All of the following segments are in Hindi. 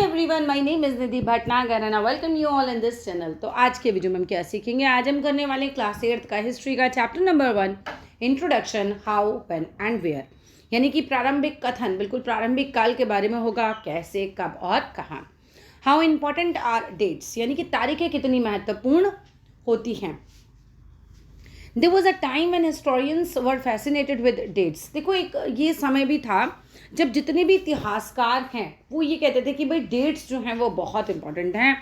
Everyone, my name is Nidhi Bhatnagar and I welcome you all in this channel. तो आज के वीडियो में हम क्या सीखेंगे? आज हम करने वाले क्लास 8 का हिस्ट्री का chapter number 1 introduction, how, when and where, यानी कि प्रारंभिक कथन, बिल्कुल प्रारंभिक काल के बारे में होगा, कैसे, कब और कहाँ। हाउ इम्पॉर्टेंट आर डेट्स, यानी कि तारीखें कितनी महत्वपूर्ण होती हैं। There was a time when historians were fascinated with dates. देखो, एक ये समय भी था जब जितने भी इतिहासकार हैं वो ये कहते थे कि भाई डेट्स जो हैं वो बहुत इंपॉर्टेंट हैं,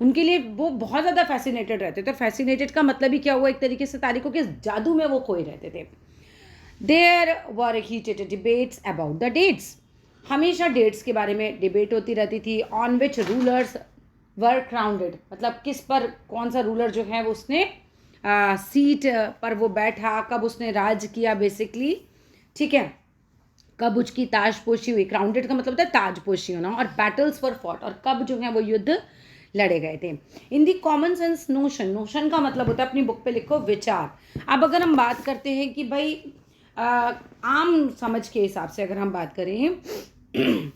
उनके लिए वो बहुत ज़्यादा फैसिनेटेड रहते थे। फैसिनेटेड का मतलब ही क्या हुआ, एक तरीके से तारीखों के जादू में वो खोए रहते थे। There were heated debates about the dates, हमेशा डेट्स के बारे में डिबेट होती रहती थी। ऑन विच रूलर्स वर क्राउंडेड, मतलब किस पर कौन सा रूलर जो है वो उसने सीट पर वो बैठा, कब उसने राज किया बेसिकली, ठीक है, कब उसकी ताजपोशी हुई। क्राउंडेड का मतलब होता है ताजपोशी होना। और बैटल्स फॉर फॉट, और कब जो है वो युद्ध लड़े गए थे। In the common sense notion, notion का मतलब होता है, अपनी बुक पे लिखो, विचार। अब अगर हम बात करते हैं कि भाई आम समझ के हिसाब से अगर हम बात करें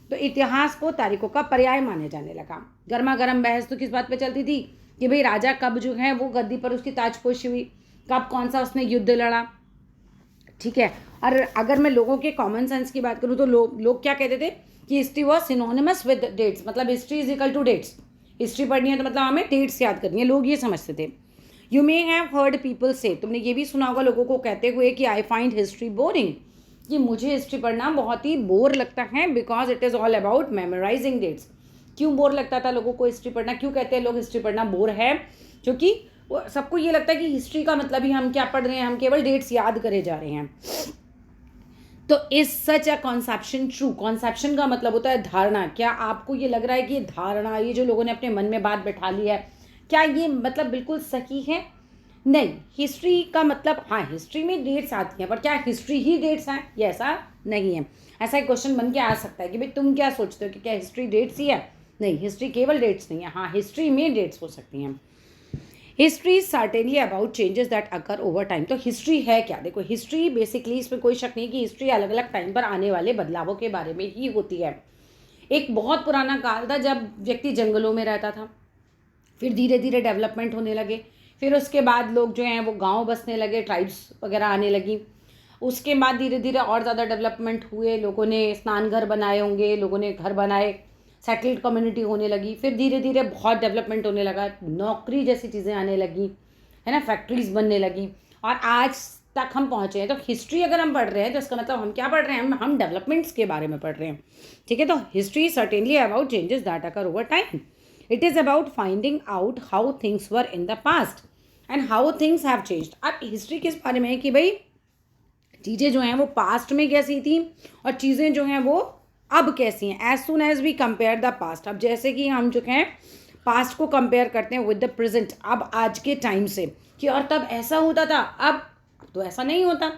तो इतिहास को तारीखों का पर्याय माने जाने लगा। गर्मा गर्म बहस तो किस बात पे चलती थी कि भाई राजा कब जो है वो गद्दी पर उसकी ताजपोशी हुई, कब कौन सा उसने युद्ध लड़ा, ठीक है। और अगर मैं लोगों के कॉमन सेंस की बात करूं तो लोग क्या कहते थे कि history was synonymous with dates, मतलब history is equal to dates. History पढ़नी है तो मतलब हमें डेट्स याद करनी है, लोग ये समझते थे। You may have heard people से, तुमने ये भी सुना होगा लोगों को कहते हुए कि आई फाइंड हिस्ट्री बोरिंग, कि मुझे हिस्ट्री पढ़ना बहुत ही बोर लगता है, because it is all about memorising dates. क्यों बोर लगता था लोगों को हिस्ट्री पढ़ना? क्यों कहते हैं लोग हिस्ट्री पढ़ना बोर है? क्योंकि सबको ये लगता है कि हिस्ट्री का मतलब ही हम क्या पढ़ रहे हैं, हम केवल डेट्स याद करे जा रहे हैं। तो is such a conception true? Conception का मतलब होता है धारणा। क्या आपको ये लग रहा है कि ये धारणा, ये जो लोगों ने अपने मन में बात बैठा ली है, क्या ये मतलब बिल्कुल सही है? नहीं। हिस्ट्री का मतलब, हाँ हिस्ट्री में डेट्स आती हैं, पर क्या हिस्ट्री ही डेट्स हैं? ये ऐसा नहीं है। ऐसा एक क्वेश्चन बन के आ सकता है कि भाई तुम क्या सोचते हो कि क्या हिस्ट्री डेट्स ही है? नहीं, हिस्ट्री केवल डेट्स नहीं है, हाँ हिस्ट्री में डेट्स हो सकती हैं। History is certainly about changes that occur over time. तो हिस्ट्री है क्या? देखो, हिस्ट्री बेसिकली, इसमें कोई शक नहीं कि हिस्ट्री अलग अलग टाइम पर आने वाले बदलावों के बारे में ही होती है। एक बहुत पुराना काल था जब व्यक्ति जंगलों में रहता था, फिर धीरे धीरे डेवलपमेंट होने लगे, फिर उसके बाद लोग जो हैं वो गांव बसने लगे, ट्राइब्स वगैरह आने लगी। उसके बाद धीरे धीरे और ज़्यादा डेवलपमेंट हुए, लोगों ने स्नान घर बनाए होंगे, लोगों ने घर बनाए, सेटल्ड कम्युनिटी होने लगी, फिर धीरे धीरे बहुत डेवलपमेंट होने लगा, नौकरी जैसी चीज़ें आने लगी, है ना, फैक्ट्रीज बनने लगी, और आज तक हम पहुँचे हैं। तो हिस्ट्री अगर हम पढ़ रहे हैं तो इसका मतलब हम क्या पढ़ रहे हैं? हम डेवलपमेंट्स के बारे में पढ़ रहे हैं, ठीक है। तो history certainly about changes that occur over time. It is about finding out how things were in the past and how things have changed. अब हिस्ट्री किस बारे में है कि भाई चीज़ें जो हैं वो पास्ट में कैसी थी और चीज़ें जो हैं वो अब कैसी हैं। As soon as we compare the past, अब जैसे कि हम जो हैं पास्ट को कंपेयर करते हैं विद द प्रेजेंट, अब आज के टाइम से, कि और तब ऐसा होता था, अब तो ऐसा नहीं होता।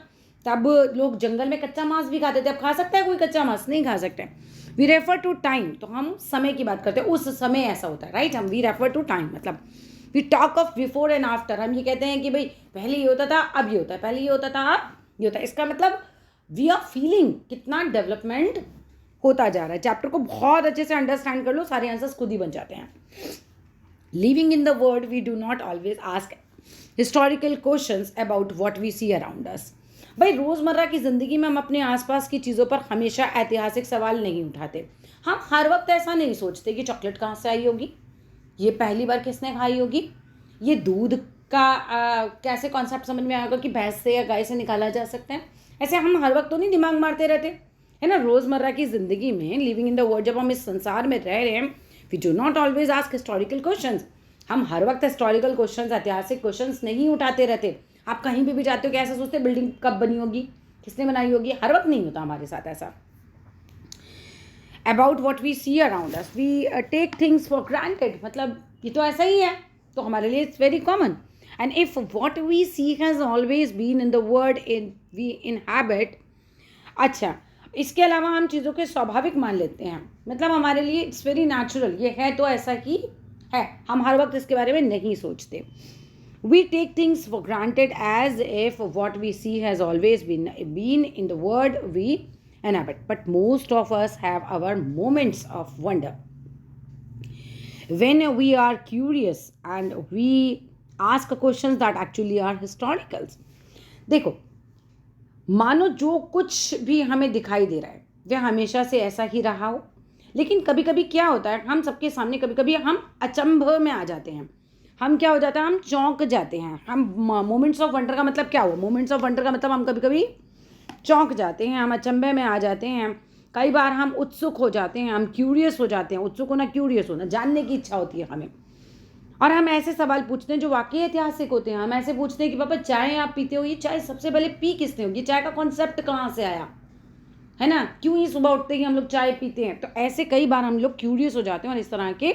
तब लोग जंगल में कच्चा मांस भी खाते थे, अब खा सकता है कोई कच्चा मांस? नहीं खा सकते। वी रेफर टू टाइम, तो हम समय की बात करते हैं, उस समय ऐसा होता है, राइट। हम वी रेफर टू टाइम मतलब we talk of before and after. हम ये कहते हैं कि भाई पहले ये होता था, अब ये होता है, पहले ये होता था, अब ये होता है। इसका मतलब वी आर फीलिंग कितना डेवलपमेंट होता जा रहा है। चैप्टर को बहुत अच्छे से अंडरस्टैंड कर लो, सारे आंसर्स खुद ही बन जाते हैं। Living in the world we do not always ask historical questions about what we see around us. भाई रोज़मर्रा की ज़िंदगी में हम अपने आसपास की चीज़ों पर हमेशा ऐतिहासिक सवाल नहीं उठाते। हम हर वक्त ऐसा नहीं सोचते कि चॉकलेट कहाँ से आई होगी, ये पहली बार किसने खाई होगी, ये दूध का कैसे कॉन्सेप्ट समझ में आएगा कि भैंस से या गाय से निकाला जा सकता है। ऐसे हम हर वक्त तो नहीं दिमाग मारते रहते, है ना। रोज़मर्रा की ज़िंदगी में, लिविंग इन द वर्ल्ड, जब हम इस संसार में रह रहे हैं, we do not always ask historical questions. हम हर वक्त हिस्टोरिकल क्वेश्चंस, ऐतिहासिक क्वेश्चंस नहीं उठाते रहते। आप कहीं भी जाते हो कि ऐसा सोचते बिल्डिंग कब बनी होगी, किसने बनाई होगी? हर वक्त नहीं होता हमारे साथ ऐसा। About what we see around us we take things for granted, मतलब ये तो ऐसा ही है, तो हमारे लिए it's very common. And if what we see has always been in the world in we inhabit, अच्छा, इसके अलावा हम चीज़ों के स्वाभाविक मान लेते हैं, मतलब हमारे लिए इट्स वेरी नेचुरल, ये है तो ऐसा ही है, हम हर वक्त इसके बारे में नहीं सोचते। We take things for granted as if what we see has always been in the world we inhabit, but most of us have our moments of wonder. when we are curious and we ask questions that actually are historicals. देखो, मानो जो कुछ भी हमें दिखाई दे रहा है वह हमेशा से ऐसा ही रहा हो, लेकिन कभी कभी क्या होता है, हम सबके सामने कभी कभी हम अचंभ में आ जाते हैं। हम क्या हो जाता है, हम चौंक जाते हैं। हम मोमेंट्स ऑफ वंडर का मतलब क्या हुआ, मोमेंट्स ऑफ वंडर का मतलब हम कभी कभी चौंक जाते हैं, हम अचंभे में आ जाते हैं। कई बार हम उत्सुक हो जाते हैं, हम क्यूरियस हो जाते हैं। उत्सुक होना, क्यूरियस होना, जानने की इच्छा होती है हमें। और हम ऐसे सवाल पूछते हैं जो वाकई ऐतिहासिक होते हैं। हम ऐसे पूछते हैं कि पापा चाय आप पीते हो, ये चाय सबसे पहले पी किसने होगी, चाय का कॉन्सेप्ट कहाँ से आया, है ना, क्यों ही सुबह उठते ही हम लोग चाय पीते हैं। तो ऐसे कई बार हम लोग क्यूरियस हो जाते हैं और इस तरह के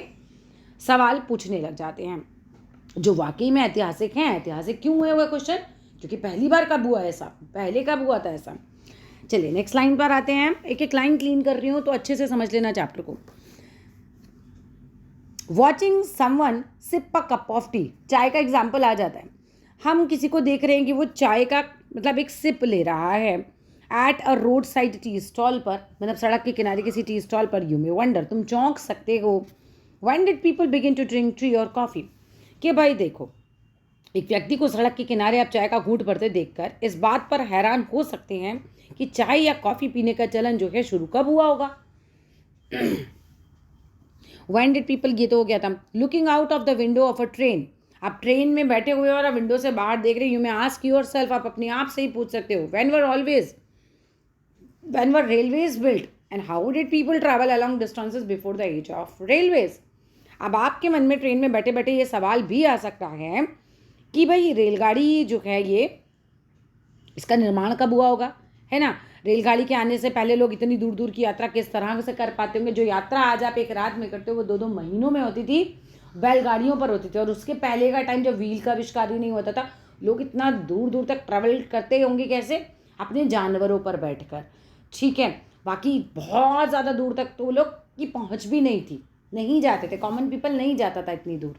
सवाल पूछने लग जाते हैं जो वाकई में ऐतिहासिक हैं। ऐतिहासिक क्यों हुए हुए क्वेश्चन, क्योंकि पहली बार कब हुआ ऐसा, पहले कब हुआ था ऐसा। चलिए नेक्स्ट लाइन पर आते हैं। एक एक लाइन क्लीन कर रही हूँ तो अच्छे से समझ लेना चैप्टर को। Watching someone sip a cup of tea, चाय का एग्जाम्पल आ जाता है। हम किसी को देख रहे हैं कि वो चाय का मतलब एक सिप ले रहा है at a road side tea stall पर, मतलब सड़क के किनारे किसी टी स्टॉल पर। यू मे वंडर, तुम चौंक सकते हो, when did people begin to drink tea और कॉफ़ी, कि भाई देखो, एक व्यक्ति को सड़क के किनारे आप चाय का घूंट भरते देखकर इस बात पर हैरान हो सकते हैं कि चाय या कॉफ़ी पीने का चलन जो है शुरू कब हुआ होगा। When did people, ये तो हो गया था। Looking out of the window of a train, आप ट्रेन में बैठे हुए और आप विंडो से बाहर देख रहे, you may ask your self, आप अपने आप से ही पूछ सकते हो, when were railways built and how did people travel along distances before the age of railways। अब आपके मन में ट्रेन में बैठे बैठे ये सवाल भी आ सकता है कि भाई रेलगाड़ी जो है ये, इसका निर्माण कब हुआ होगा, है ना। रेलगाड़ी के आने से पहले लोग इतनी दूर दूर की यात्रा किस तरह से कर पाते होंगे। जो यात्रा आज आप एक रात में करते हो वो 2-2 महीनों में होती थी, बैलगाड़ियों पर होती थी। और उसके पहले का टाइम जब व्हील का आविष्कार ही नहीं होता था, लोग इतना दूर दूर तक ट्रैवल करते होंगे कैसे, अपने जानवरों पर बैठकर, ठीक है। बाकी बहुत ज़्यादा दूर तक तो लोग की पहुँच भी नहीं थी, नहीं जाते थे, कॉमन पीपल नहीं जाता था इतनी दूर।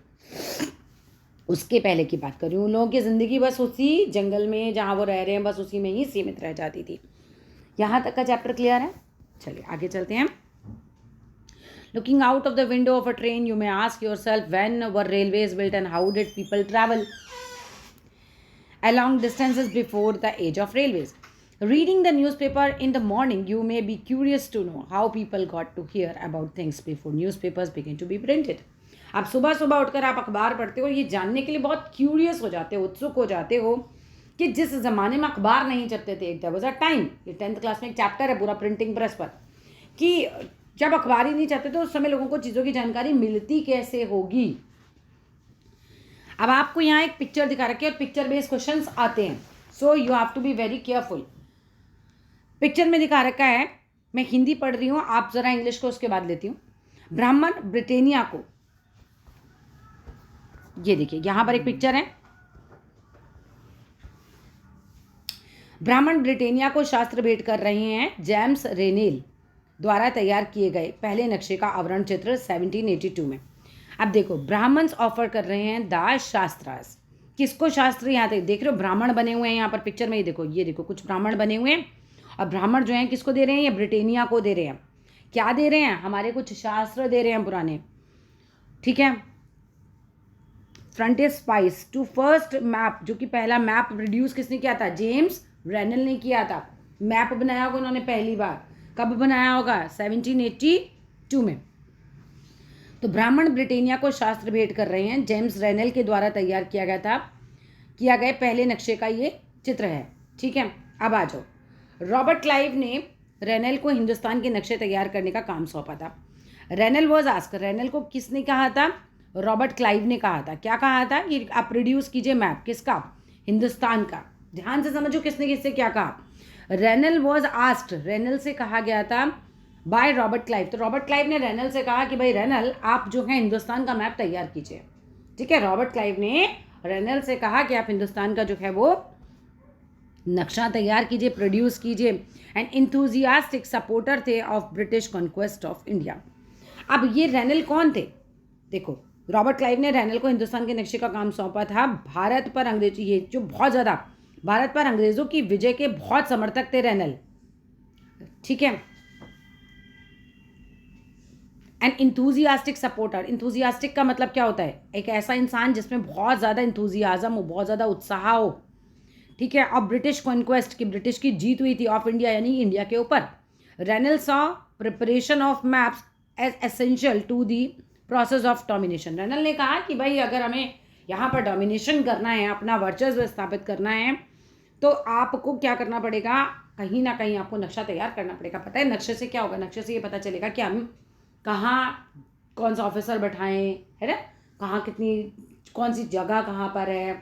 उसके पहले की बात कर रही हूँ, उन लोगों की ज़िंदगी बस उसी जंगल में जहाँ वो रह रहे हैं बस उसी में ही सीमित रह जाती थी। यहाँ तक का चैप्टर क्लियर है। चलिए आगे चलते हैं। Looking out of the window of a train, you may ask your self, when were railways built and how did people travel along distances before the age of railways। Reading the newspaper in the morning, you may be curious to know how people got to hear about things before newspapers began to be printed। आप सुबह सुबह उठकर आप अखबार पढ़ते हो, ये जानने के लिए बहुत क्यूरियस हो जाते हो, उत्सुक हो जाते हो कि जिस ज़माने में अखबार नहीं चलते थे, एक वाज अ टाइम, ये 10th क्लास में एक चैप्टर है पूरा प्रिंटिंग प्रेस पर, कि जब अखबार ही नहीं चलते तो उस समय लोगों को चीज़ों की जानकारी मिलती कैसे होगी। अब आपको यहाँ एक पिक्चर दिखा रखी है और पिक्चर बेस्ड क्वेश्चंस आते हैं, so you have to be very careful. Picture में दिखा रखा है, मैं हिंदी पढ़ रही हूँ, आप जरा इंग्लिश को उसके बाद लेती हूँ। ब्राह्मण ब्रिटेनिया को, ये देखिए यहाँ पर एक पिक्चर है, ब्राह्मण ब्रिटेनिया को शास्त्र भेंट कर रहे हैं जेम्स रेनेल द्वारा तैयार किए गए पहले नक्शे का आवरण चित्र 1782 में। अब देखो, ब्राह्मण्स ऑफर कर रहे हैं दास शास्त्रास, किसको शास्त्र, यहाँ देख रहे हो ब्राह्मण बने हुए हैं यहाँ पर पिक्चर में, ये देखो कुछ ब्राह्मण बने हुए हैं। और ब्राह्मण जो हैं किसको दे रहे हैं, ये ब्रिटेनिया को दे रहे हैं। क्या दे रहे हैं, हमारे कुछ शास्त्र दे रहे हैं पुराने, ठीक है। Frontispiece to first map, जो कि पहला मैप प्रोड्यूस किसने किया था, जेम्स रेनल ने किया था। मैप बनाया होगा उन्होंने पहली बार, कब बनाया होगा, 1782 में। तो ब्राह्मण ब्रिटेनिया को शास्त्र भेंट कर रहे हैं, जेम्स रेनल के द्वारा तैयार किया गए पहले नक्शे का ये चित्र है, ठीक है। अब आ जाओ, रॉबर्ट क्लाइव ने रेनल को हिंदुस्तान के नक्शे तैयार करने का काम सौंपा था। रेनल वॉज आस्क, रेनल को किसने कहा था, रॉबर्ट क्लाइव ने कहा था। क्या कहा था कि आप प्रोड्यूस कीजिए मैप, किसका, हिंदुस्तान का। ध्यान से समझो किसने किससे क्या कहा। रेनल वॉज आस्क्ड, रेनल से कहा गया था बाय रॉबर्ट क्लाइव। तो रॉबर्ट क्लाइव ने रेनल से कहा कि भाई रेनल आप जो है हिंदुस्तान का मैप तैयार कीजिए, ठीक है। रॉबर्ट क्लाइव ने रेनल से कहा कि आप हिंदुस्तान का जो है वो नक्शा तैयार कीजिए, प्रोड्यूस कीजिए। एंड इंथुजियास्टिक सपोर्टर थे of British conquest of India. अब ये रेनल कौन थे, देखो रॉबर्ट क्लाइव ने रेनल को हिंदुस्तान के नक्शे का काम सौंपा था। भारत पर अंग्रेजी, ये जो बहुत ज़्यादा भारत पर अंग्रेज़ों की विजय के बहुत समर्थक थे रेनल, ठीक है। एन इंथुजियास्टिक सपोर्टर, इंथुजियास्टिक का मतलब क्या होता है, एक ऐसा इंसान जिसमें बहुत ज़्यादा इंथुजियाज़म हो, बहुत ज़्यादा उत्साह हो, ठीक है। अब ब्रिटिश कॉन्क्वेस्ट की, ब्रिटिश की जीत हुई थी ऑफ इंडिया यानी इंडिया के ऊपर। Rennel saw preparation of maps as essential to the process of domination. Rennel ने कहा कि भाई अगर हमें यहाँ पर डोमिनेशन करना है, अपना वर्चस्व स्थापित करना है, तो आपको क्या करना पड़ेगा, कहीं ना कहीं आपको नक्शा तैयार करना पड़ेगा। पता है नक्शे से क्या होगा, नक्शे से ये पता चलेगा कि हम कहाँ कौन सा ऑफिसर बैठाएं, है ना, कहाँ कितनी, कौन सी जगह कहाँ पर है,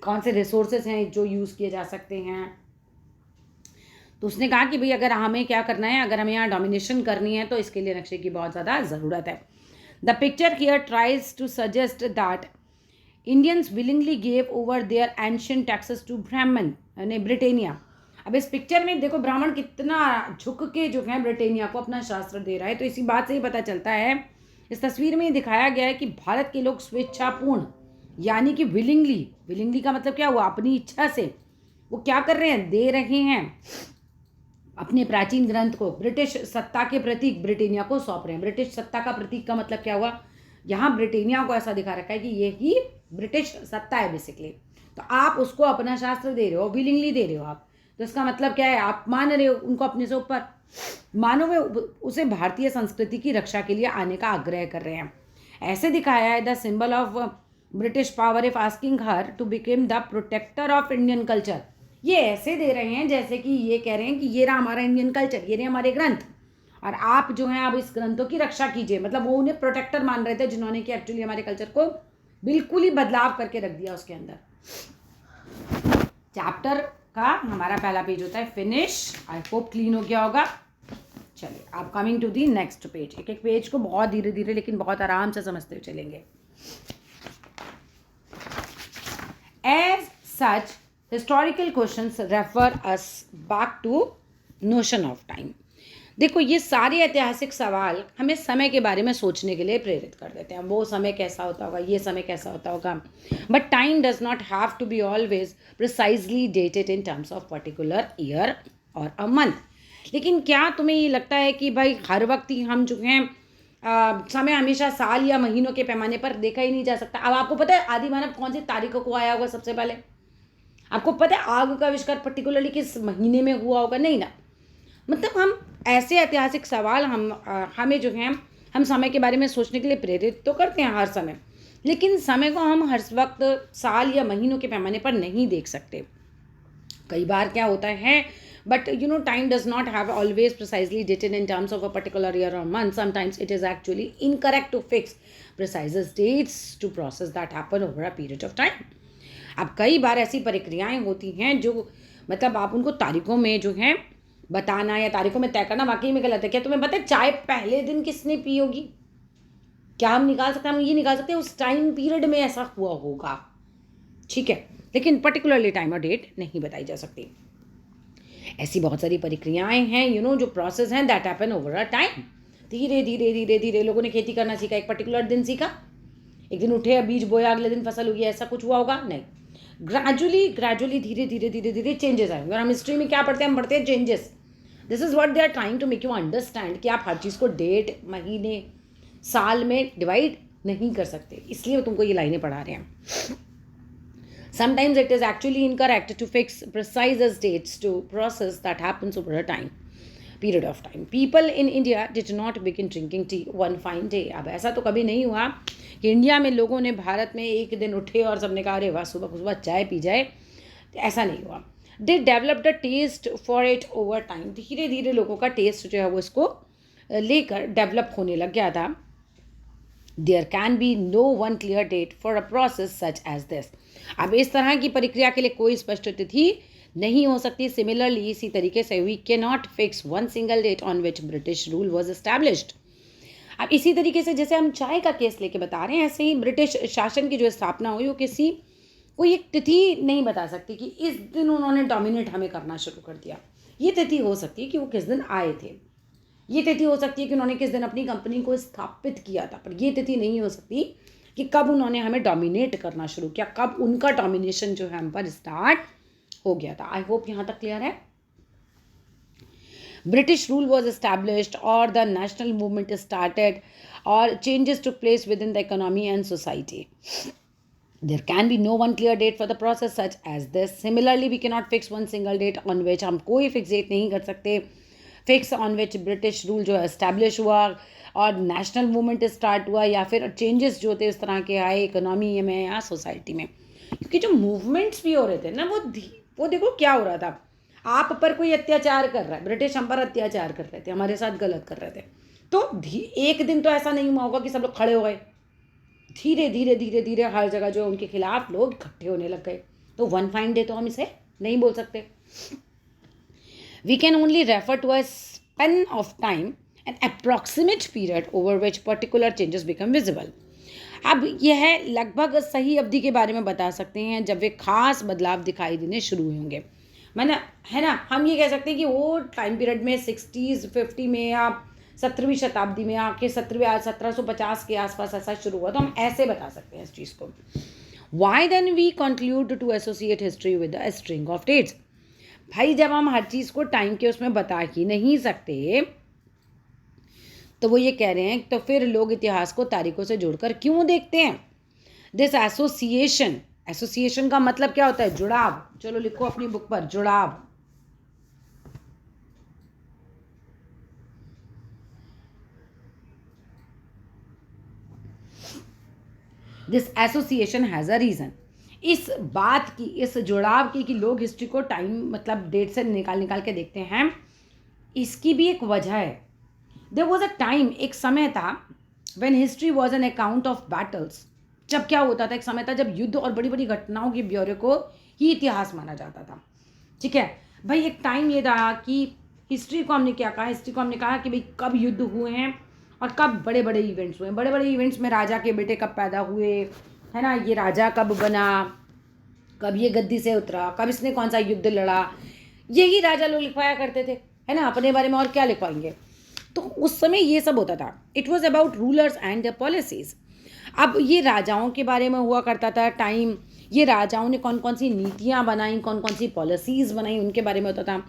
कौन से रिसोर्सेज हैं जो यूज़ किए जा सकते हैं। तो उसने कहा कि भाई अगर हमें क्या करना है, अगर हमें यहाँ डोमिनेशन करनी है तो इसके लिए नक्शे की बहुत ज़्यादा ज़रूरत है। The picture here tries to suggest that Indians willingly gave over their ancient texts to ब्राह्मण यानी ब्रिटेनिया। अब इस पिक्चर में देखो ब्राह्मण कितना झुक के जो है ब्रिटेनिया को अपना शास्त्र दे रहा है। तो इसी बात से ही पता चलता है, इस तस्वीर में दिखाया गया है कि भारत के लोग स्वेच्छापूर्ण यानी कि विलिंगली, विलिंगली का मतलब क्या हुआ, अपनी इच्छा से वो क्या कर रहे हैं, दे रहे हैं अपने प्राचीन ग्रंथ को ब्रिटिश सत्ता के प्रतीक ब्रिटेनिया को सौंप रहे हैं। ब्रिटिश सत्ता का प्रतीक का मतलब क्या हुआ, यहाँ ब्रिटेनिया को ऐसा दिखा रखा है कि ये ही ब्रिटिश सत्ता है बेसिकली। तो आप उसको अपना शास्त्र दे रहे हो, विलिंगली दे रहे हो आप, तो इसका मतलब क्या है, आप मान रहे हो उनको अपने से ऊपर, मानो वे उसे भारतीय संस्कृति की रक्षा के लिए आने का आग्रह कर रहे हैं। ऐसे दिखाया है the symbol of British power if asking her to become the protector of Indian culture. ये ऐसे दे रहे हैं जैसे कि ये कह रहे हैं कि ये रहा हमारा इंडियन कल्चर, ये रहे हमारे ग्रंथ, और आप जो हैं आप इस ग्रंथों की रक्षा कीजिए। मतलब वो उन्हें प्रोटेक्टर मान रहे थे जिन्होंने कि एक्चुअली हमारे कल्चर को बिल्कुल ही बदलाव करके रख दिया उसके अंदर। चैप्टर का हमारा पहला पेज होता है फिनिश। आई होप क्लीन हो गया होगा। चलिए आप coming to the next page. एक एक पेज को बहुत धीरे धीरे लेकिन बहुत आराम से समझते हुए चलेंगे। As such historical questions refer us back to notion of time. देखो ये सारे ऐतिहासिक सवाल हमें समय के बारे में सोचने के लिए प्रेरित कर देते हैं। वो समय कैसा होता होगा, ये समय कैसा होता होगा। But time does not have to be always precisely dated in terms of particular year और अ मंथ। लेकिन क्या तुम्हें ये लगता है कि भाई हर वक्त ही हम जो हैं समय हमेशा साल या महीनों के पैमाने पर देखा ही नहीं जा सकता। अब आपको पता है आदि मानव कौन सी तारीखों को आया होगा सबसे पहले? आपको पता है आग का आविष्कार पर्टिकुलरली किस महीने में हुआ होगा? नहीं ना। मतलब हम ऐसे ऐतिहासिक सवाल हमें जो हैं हम समय के बारे में सोचने के लिए प्रेरित तो करते हैं हर समय, लेकिन समय को हम हर वक्त साल या महीनों के पैमाने पर नहीं देख सकते। कई बार क्या होता है, but you know time does not have always precisely dated in terms of a particular year or month. Sometimes it is actually incorrect to fix precise dates to process that happen over a period of time. अब कई बार ऐसी प्रक्रियाएं होती हैं जो मतलब आप उनको तारीखों में जो है बताना या तारीखों में तय करना वाकई में गलत है। क्या तुम्हें पता है चाय पहले दिन किसने पी होगी? क्या हम निकाल सकते हैं? हम ये निकाल सकते हैं उस टाइम पीरियड में ऐसा हुआ होगा, ठीक है, लेकिन पर्टिकुलरली टाइम और डेट नहीं बताई जा सकती। ऐसी बहुत सारी प्रक्रियाएं हैं जो प्रोसेस हैं that happen over a time. धीरे धीरे धीरे धीरे लोगों ने खेती करना सीखा, एक पर्टिकुलर दिन सीखा, एक दिन उठे बीज बोया अगले दिन फसल हुई, ऐसा कुछ हुआ होगा? नहीं। ग्रेजुअली धीरे धीरे धीरे धीरे चेंजेस आएंगे। और हम हिस्ट्री में क्या पढ़ते हैं? हम पढ़ते हैं changes. This is what they are trying to make you understand कि आप हर चीज़ को डेट, महीने, साल में डिवाइड नहीं कर सकते, इसलिए वो तुमको ये लाइनें पढ़ा रहे हैं। Sometimes it is actually incorrect to fix precise dates to process that happens over a period of time. People in India did not begin drinking tea one fine day. अब ऐसा तो कभी नहीं हुआ कि इंडिया में लोगों ने भारत में एक दिन उठे और सबने कहा अरे वाह सुबह सुबह चाय पी जाए, ऐसा नहीं हुआ। They developed a taste for it over time. धीरे धीरे लोगों का टेस्ट जो है वो इसको लेकर डेवलप होने लग गया था। There can be no one clear date for a process such as this. अब इस तरह की प्रक्रिया के लिए कोई स्पष्ट तिथि नहीं हो सकती। सिमिलरली इसी तरीके से we can not fix one single date on which British rule was established. अब इसी तरीके से जैसे हम चाय का केस लेके बता रहे हैं, ऐसे ही ब्रिटिश शासन की जो स्थापना हुई वो किसी कोई एक तिथि नहीं बता सकती कि इस दिन उन्होंने डोमिनेट हमें करना शुरू कर दिया। ये तिथि हो सकती है कि वो किस दिन आए थे, ये तिथि हो सकती है कि उन्होंने किस दिन अपनी कंपनी को स्थापित किया था, पर ये तिथि नहीं हो सकती कि कब उन्होंने हमें डोमिनेट करना शुरू किया, कब उनका डोमिनेशन जो है हम पर स्टार्ट हो गया था। आई होप यहाँ तक क्लियर है। British rule was established or the national movement started or changes took place within the economy and society. There can be no one clear date for the process such as this. Similarly, we cannot fix one single date on which हम कोई फिक्स डेट नहीं कर सकते fix on which British rule जो है एस्टैब्लिश हुआ और नेशनल मूवमेंट स्टार्ट हुआ या फिर चेंजेस जो थे इस तरह के आए इकोनॉमी में या सोसाइटी में. क्योंकि जो मूवमेंट्स भी हो रहे थे ना वो देखो क्या हो रहा था. आप पर कोई अत्याचार कर रहा है, ब्रिटिश हम पर अत्याचार कर रहे थे, हमारे साथ गलत कर रहे थे, तो एक दिन तो ऐसा नहीं हुआ होगा कि सब लोग खड़े हो गए. धीरे धीरे धीरे धीरे हर जगह जो उनके खिलाफ लोग इकट्ठे होने लग गए. तो वन फाइन डे तो हम इसे नहीं बोल सकते. We can only refer to a span of time an approximate period over which particular changes become visible. अब यह लगभग सही अवधि के बारे में बता सकते हैं जब वे खास बदलाव दिखाई देने शुरू हुए होंगे. मैंने है ना, हम ये कह सकते हैं कि वो टाइम पीरियड में 60s 50 में या 17वीं शताब्दी में आके 1750 के आसपास ऐसा शुरू हुआ. तो हम ऐसे बता सकते हैं इस चीज़ को. Why then we conclude to associate history with a string of dates. भाई जब हम हर चीज़ को टाइम के उसमें बता ही नहीं सकते तो वो ये कह रहे हैं तो फिर लोग इतिहास को तारीखों से जोड़कर क्यों देखते हैं. दिस एसोसिएशन का मतलब क्या होता है? जुड़ाव. चलो लिखो अपनी बुक पर, जुड़ाव. This association has a reason. इस बात की, इस जुड़ाव की कि लोग हिस्ट्री को टाइम मतलब डेट से निकाल के देखते हैं, इसकी भी एक वजह है. देयर वॉज अ टाइम, एक समय था, when history was an account of battles. जब क्या होता था, एक समय था जब युद्ध और बड़ी बड़ी घटनाओं के ब्यौरे को ही इतिहास माना जाता था. ठीक है भाई, एक टाइम ये था कि हिस्ट्री को हमने क्या कहा, हिस्ट्री को हमने कहा कि भाई कब युद्ध हुए हैं और कब बड़े बड़े इवेंट्स हुए. बड़े बड़े इवेंट्स में राजा के बेटे कब पैदा हुए, है ना, ये राजा कब बना, कब ये गद्दी से उतरा, कब इसने कौन सा युद्ध लड़ा, यही राजा लोग लिखवाया करते थे, है ना. अपने बारे में और क्या लिखवाएंगे. तो उस समय ये सब होता था. It was about rulers and the policies. अब ये राजाओं के बारे में हुआ करता था टाइम. ये राजाओं ने कौन कौन सी नीतियाँ बनाई, कौन कौन सी पॉलिसीज़ बनाई, उनके बारे में होता था.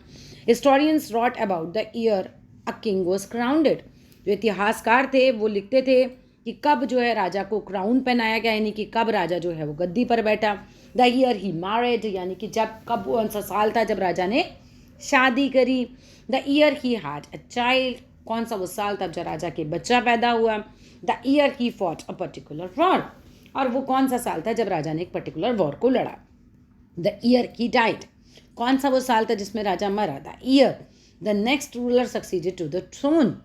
Historians wrote about the year a king was crowned. जो इतिहासकार थे वो लिखते थे कि कब जो है राजा को क्राउन पहनाया गया, यानी कि कब राजा जो है वो गद्दी पर बैठा. द ईयर ही मैरिड, यानी कि जब कब कौन सा साल था जब राजा ने शादी करी. The year he had a child, कौन सा वो साल था जब राजा के बच्चा पैदा हुआ. The year he fought a particular war, और वो कौन सा साल था जब राजा ने एक पर्टिकुलर वॉर को लड़ा. द ईयर ही डाइड, कौन सा वो साल था जिसमें राजा मरा. The year the next ruler succeeded to the throne,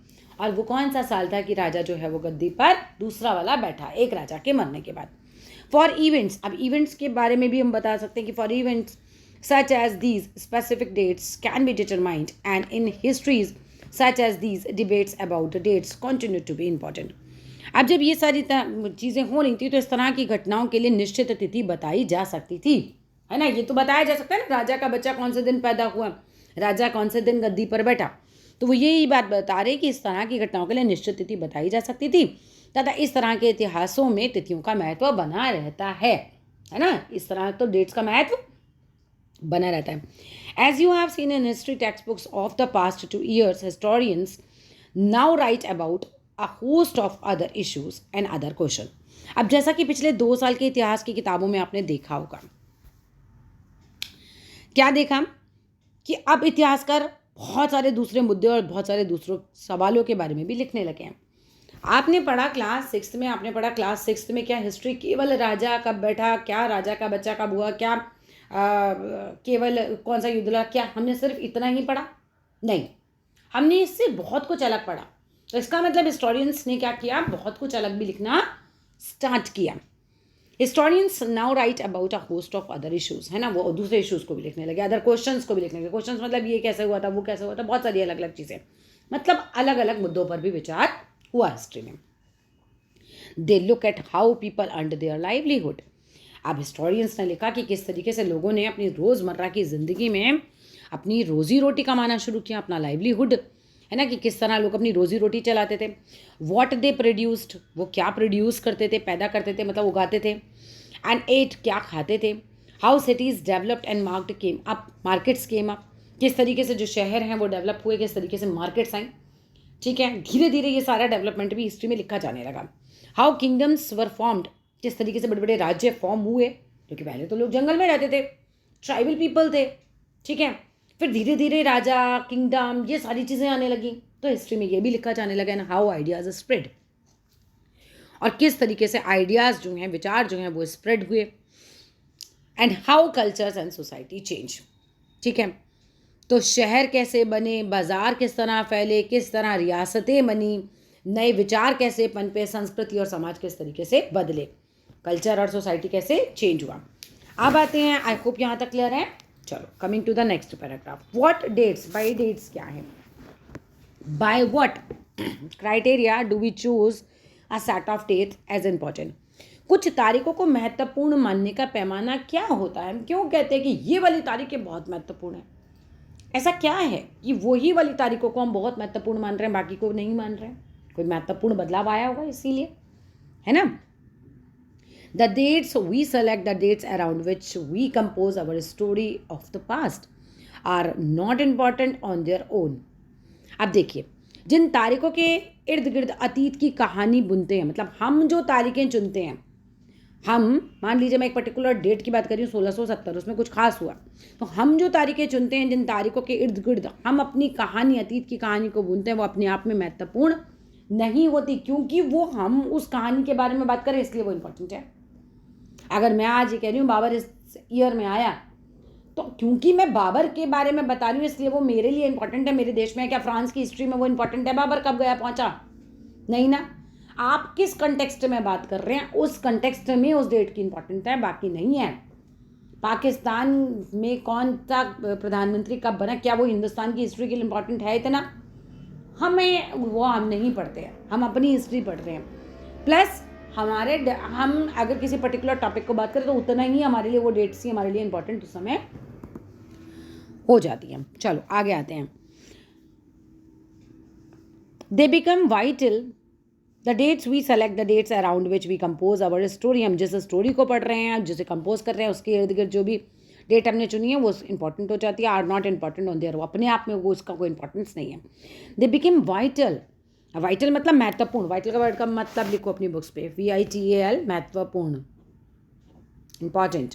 और वो कौन सा साल था कि राजा जो है वो गद्दी पर दूसरा वाला बैठा एक राजा के मरने के बाद. फॉर इवेंट्स, अब इवेंट्स के बारे में भी हम बता सकते हैं कि for events such as these specific dates can be determined and in histories such as these debates about the dates continue to be important. अब जब ये सारी चीज़ें हो रही थी तो इस तरह की घटनाओं के लिए निश्चित तिथि बताई जा सकती थी, है ना. ये तो बताया जा सकता है ना, राजा का बच्चा कौन से दिन पैदा हुआ, राजा कौन से दिन गद्दी पर बैठा. तो वो यही बात बता रहे कि इस तरह की घटनाओं के लिए निश्चित तिथि बताई जा सकती थी तथा इस तरह के इतिहासों में तिथियों का महत्व बना रहता है ना. इस तरह तो डेट्स का महत्व बना रहता है. As you have seen in history text books of the past 2 years, historians now write about a host of other issues and other question. अब जैसा कि पिछले 2 साल के इतिहास की किताबों में आपने देखा होगा, क्या देखा कि अब इतिहासकार बहुत सारे दूसरे मुद्दे और बहुत सारे दूसरों सवालों के बारे में भी लिखने लगे हैं. आपने पढ़ा क्लास 6 में, आपने पढ़ा क्लास 6 में क्या हिस्ट्री केवल राजा कब बैठा, क्या राजा का बच्चा कब हुआ, क्या केवल कौन सा युद्ध लड़ा, क्या हमने सिर्फ इतना ही पढ़ा? नहीं, हमने इससे बहुत कुछ अलग पढ़ा. तो इसका मतलब हिस्टोरियंस ने क्या किया, बहुत कुछ अलग भी लिखना स्टार्ट किया. Historians now write about a host of other issues, है ना, वो दूसरे इश्यूज को भी लिखने लगे, अदर क्वेश्चंस को भी लिखने लगे. क्वेश्चंस मतलब ये कैसे हुआ था, वो कैसे हुआ था, बहुत सारी अलग अलग चीज़ें, मतलब अलग अलग मुद्दों पर भी विचार हुआ हिस्ट्री में. They look at how people earned their livelihood. अब हिस्टोरियंस ने लिखा कि किस तरीके से लोगों ने अपनी रोज़मर्रा की ज़िंदगी में अपनी रोज़ी रोटी कमाना शुरू किया, अपना लाइवलीहुड, है ना, कि किस तरह लोग अपनी रोज़ी रोटी चलाते थे. व्हाट दे प्रोड्यूस्ड, वो क्या प्रोड्यूस करते थे, पैदा करते थे, मतलब उगाते थे. एंड एट, क्या खाते थे. How cities developed and market came up, किस तरीके से जो शहर हैं वो डेवलप हुए, किस तरीके से मार्केट्स आई, ठीक है। धीरे धीरे ये सारा डेवलपमेंट भी हिस्ट्री में लिखा जाने लगा। हाउ किंगडम्स वर फॉर्म्ड, किस तरीके से बड़े बड़े राज्य फॉर्म हुए, क्योंकि पहले तो लोग जंगल में रहते थे, ट्राइबल पीपल थे, ठीक है। फिर धीरे धीरे राजा, किंगडम, ये सारी चीज़ें आने लगी, तो हिस्ट्री में ये भी लिखा जाने लगा ना, हाउ आइडियाज स्प्रेड, और किस तरीके से आइडियाज़ जो हैं, विचार जो हैं वो स्प्रेड हुए, and how cultures and society change, ठीक है। तो शहर कैसे बने, बाज़ार किस तरह फैले, किस तरह रियासतें बनी, नए विचार कैसे पनपे, संस्कृति और समाज किस तरीके से बदले, कल्चर और सोसाइटी कैसे चेंज हुआ। अब आते हैं, आई होप यहाँ तक क्लियर है। चलो, coming to the next paragraph. What dates, by dates क्या है, by what criteria do we choose a set of dates as important, कुछ तारीखों को महत्वपूर्ण मानने का पैमाना क्या होता है, हम क्यों कहते हैं कि ये वाली तारीखें बहुत महत्वपूर्ण है, ऐसा क्या है कि वही वाली तारीखों को हम बहुत महत्वपूर्ण मान रहे हैं, बाकी को नहीं मान रहे हैं, कोई महत्वपूर्ण बदलाव आया होगा इसीलिए, है ना। The dates we select, the dates around which we compose our story of the past are not important on their own. अब देखिए, जिन तारीखों के इर्द गिर्द अतीत की कहानी बुनते हैं, मतलब हम जो तारीखें चुनते हैं, हम मान लीजिए मैं एक पर्टिकुलर डेट की बात कर रही हूँ 1670, उसमें कुछ खास हुआ, तो हम जो तारीखें चुनते हैं, जिन तारीखों के इर्द गिर्द हम अपनी कहानी, अतीत की कहानी को बुनते हैं, वो अपने आप में महत्वपूर्ण नहीं होती, क्योंकि वो हम उस कहानी के बारे में बात करें इसलिए वो इम्पोर्टेंट है। अगर मैं आज ये कह रही हूँ बाबर इस ईयर में आया, तो क्योंकि मैं बाबर के बारे में बता रही हूँ इसलिए वो मेरे लिए इंपॉर्टेंट है, मेरे देश में। क्या फ्रांस की हिस्ट्री में वो इंपॉर्टेंट है बाबर कब गया पहुंचा, नहीं ना। आप किस कंटेक्स्ट में बात कर रहे हैं, उस कंटेक्स्ट में उस डेट की इंपॉर्टेंट है, बाकी नहीं है। पाकिस्तान में कौन सा प्रधानमंत्री कब बना, क्या वो हिंदुस्तान की हिस्ट्री के लिए इंपॉर्टेंट है इतना, हमें वो हम नहीं पढ़ते हैं, हम अपनी हिस्ट्री पढ़ रहे हैं। प्लस हम अगर किसी पर्टिकुलर टॉपिक को बात करें तो उतना ही हमारे लिए वो डेट्स ही हमारे लिए इंपॉर्टेंट उस समय हो जाती है। चलो आगे आते हैं। They become vital, the dates we select, the dates around which we compose our story, हम जिस स्टोरी को पढ़ रहे हैं, जिसे कंपोज कर रहे हैं, उसके इर्द गिर्द जो भी डेट हमने चुनी है वो इंपॉर्टेंट हो जाती है, are not important on their, वो अपने आप में वो उसका कोई इंपॉर्टेंस नहीं है। दे बिकम वाइटल, वाइटल मतलब महत्वपूर्ण, वाइटल का वर्ड का मतलब लिखो अपनी बुक्स पे, VITAL, महत्वपूर्ण, important,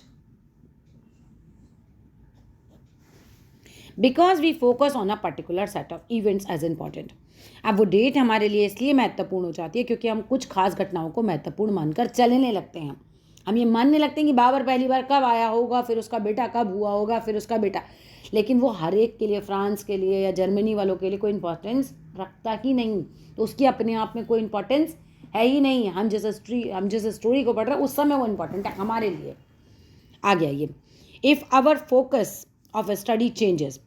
because we focus on a particular set of events as important. अब वो डेट हमारे लिए इसलिए महत्वपूर्ण हो जाती है क्योंकि हम कुछ खास घटनाओं को महत्वपूर्ण मानकर चलने लगते हैं। हम ये मानने लगते हैं कि बाबर पहली बार कब आया होगा, फिर उसका बेटा कब हुआ होगा, फिर उसका बेटा, लेकिन वो हर एक के लिए, फ्रांस के लिए या जर्मनी वालों के लिए कोई इंपॉर्टेंस रखता ही नहीं, तो उसकी अपने आप में कोई इंपॉर्टेंस है ही नहीं। हम जिस स्टोरी को पढ़ रहे हैं उस समय वो इंपॉर्टेंट है हमारे लिए। आ गया ये, if our focus of study changes,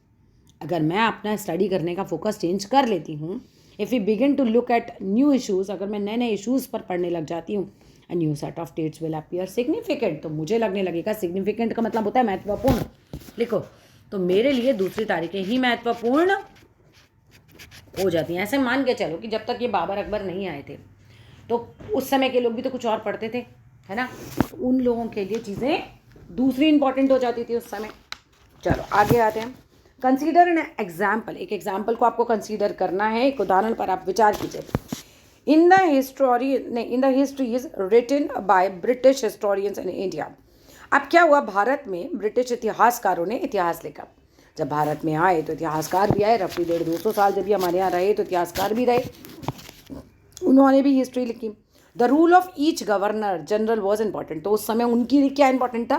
अगर मैं अपना स्टडी करने का फोकस चेंज कर लेती हूँ, if we begin to look at new issues, अगर मैं नए नए इशूज़ पर पढ़ने लग जाती हूँ, a new set of dates will appear significant, तो मुझे लगने लगेगा, सिग्निफिकेंट का मतलब होता है महत्वपूर्ण, लिखो, तो मेरे लिए दूसरी तारीखें ही महत्वपूर्ण हो जाती हैं। ऐसे मान के चलो कि जब तक ये बाबर अकबर नहीं आए थे तो उस समय के लोग भी तो कुछ और पढ़ते थे, है ना, तो उन लोगों के लिए चीज़ें दूसरी इंपॉर्टेंट हो जाती थी उस समय। चलो आगे आते हैं। कंसीडर एन एग्जाम्पल, एक एग्जाम्पल को आपको कंसीडर करना है, एक उदाहरण पर आप विचार कीजिए। In the histories written by British historians in India. अब क्या हुआ, भारत में ब्रिटिश इतिहासकारों ने इतिहास लिखा। जब भारत में आए तो इतिहासकार भी आए, रफली 150-200 साल जब भी हमारे यहाँ रहे तो इतिहासकार भी रहे, उन्होंने भी हिस्ट्री लिखी। The rule of each governor general was important, तो उस समय उनकी लिए क्या इंपॉर्टेंट था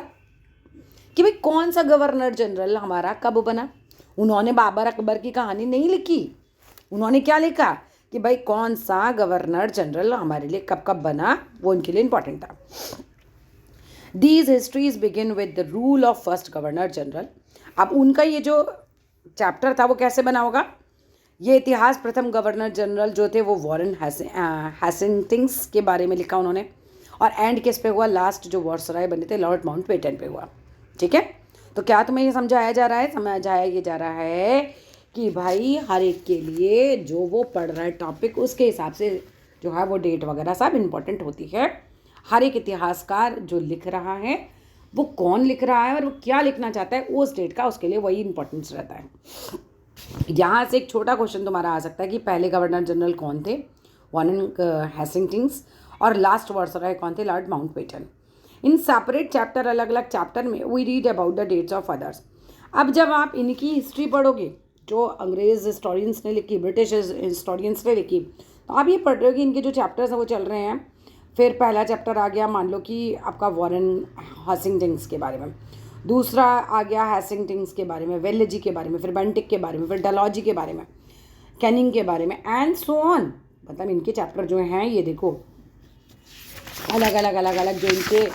कि भाई कौन सा गवर्नर जनरल हमारा कब बना। उन्होंने बाबर अकबर की कहानी नहीं लिखी, उन्होंने क्या लिखा कि भाई कौन सा गवर्नर जनरल हमारे लिए कब कब बना, वो उनके लिए इंपॉर्टेंट था। These histories begin with the rule of first governor general. अब उनका ये जो चैप्टर था वो कैसे बना होगा, ये इतिहास प्रथम गवर्नर जनरल जो थे वो वॉरेन हैस्टिंग्स के बारे में लिखा उन्होंने, और एंड किस पे हुआ, लास्ट जो वायसराय बने थे लॉर्ड माउंटबेटन पे हुआ। ठीक है, तो क्या तुम्हें ये समझाया जा रहा है, समझाया ये जा रहा है कि भाई हर एक के लिए जो वो पढ़ रहा है टॉपिक, उसके हिसाब से जो है वो डेट वगैरह सब इम्पोर्टेंट होती है। हर एक इतिहासकार जो लिख रहा है वो कौन लिख रहा है और वो क्या लिखना चाहता है उस डेट का, उसके लिए वही इंपॉर्टेंस रहता है। यहाँ से एक छोटा क्वेश्चन तुम्हारा आ सकता है कि पहले गवर्नर जनरल कौन थे, वारेन हेस्टिंग्स, और लास्ट वायसराय कौन थे, Lord Mountbatten. In separate chapter, अलग अलग चैप्टर में we read about the dates of others. अब जब आप इनकी हिस्ट्री पढ़ोगे जो अंग्रेज हिस्टोरियंस ने लिखी, ब्रिटिश हिस्टोरियंस ने लिखी, तो आप ये पढ़ रहे हो कि इनके जो चैप्टर्स हैं वो चल रहे हैं। फिर पहला चैप्टर आ गया मान लो कि आपका वारेन हेस्टिंग्स के बारे में, दूसरा आ गया हेस्टिंग्स के बारे में, वेलेजी के बारे में, फिर बेंटिक के बारे में, फिर डलहौजी के बारे में, कैनिंग के बारे में, एंड सो ऑन। मतलब इनके चैप्टर जो हैं ये देखो अलग अलग जो इनके